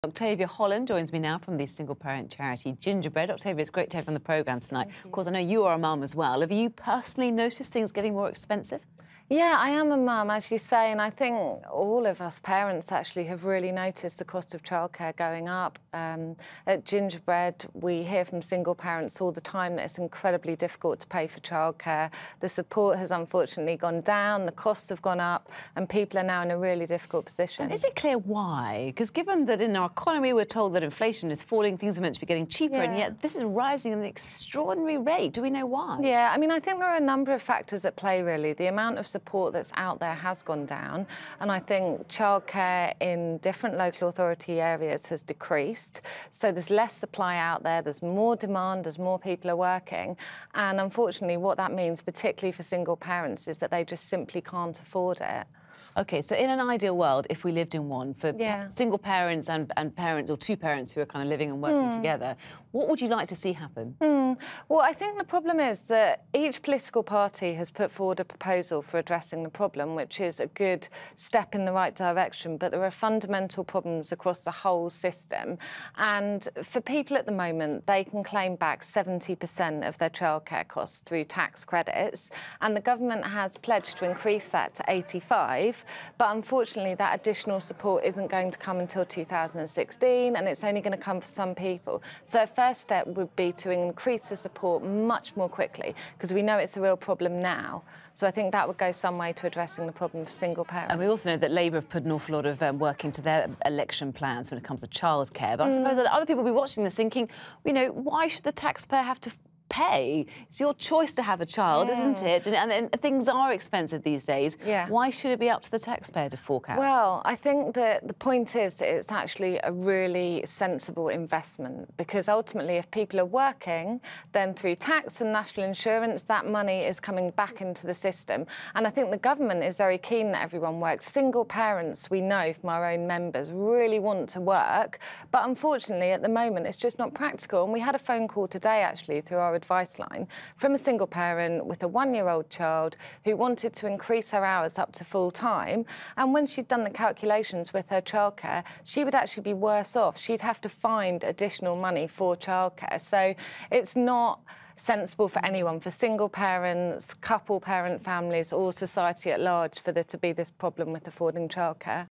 Octavia Holland joins me now from the single-parent charity Gingerbread. Octavia, it's great to have you on the programme tonight. Of course, I know you are a mum as well. Have you personally noticed things getting more expensive? Yeah, I am a mum, as you say, and I think all of us parents actually have really noticed the cost of childcare going up. At Gingerbread, we hear from single parents all the time that it's incredibly difficult to pay for childcare. The support has unfortunately gone down, the costs have gone up, and people are now in a really difficult position. And is it clear why? Because given that in our economy we're told that inflation is falling, things are meant to be getting cheaper, and yet this is rising at an extraordinary rate. Do we know why? Yeah, I mean, I think there are a number of factors at play, really. The amount of support that's out there has gone down, and I think childcare in different local authority areas has decreased. So there's less supply out there, there's more demand as more people are working, and unfortunately what that means, particularly for single parents, is that they just simply can't afford it. OK, so in an ideal world, if we lived in one, for single parents and parents, or two parents who are kind of living and working together, what would you like to see happen? Well, I think the problem is that each political party has put forward a proposal for addressing the problem, which is a good step in the right direction, but there are fundamental problems across the whole system. And for people at the moment, they can claim back 70% of their childcare costs through tax credits, and the government has pledged to increase that to 85%. But unfortunately, that additional support isn't going to come until 2016, and it's only going to come for some people. So a first step would be to increase the support much more quickly, because we know it's a real problem now. So I think that would go some way to addressing the problem for single parents. And we also know that Labour have put an awful lot of work into their election plans when it comes to childcare. But I suppose that other people will be watching this thinking, you know, why should the taxpayer have to pay? It's your choice to have a child, isn't it? And things are expensive these days. Why should it be up to the taxpayer to fork out? Well, I think that the point is that it's actually a really sensible investment, because ultimately if people are working, then through tax and national insurance, that money is coming back into the system. And I think the government is very keen that everyone works. Single parents, we know from our own members, really want to work, but unfortunately at the moment it's just not practical. And we had a phone call today actually through our advice line from a single parent with a one-year-old child who wanted to increase her hours up to full time, and when she'd done the calculations with her childcare, she would actually be worse off. She'd have to find additional money for childcare. So it's not sensible for anyone, for single parents, couple parent families, or society at large, for there to be this problem with affording childcare.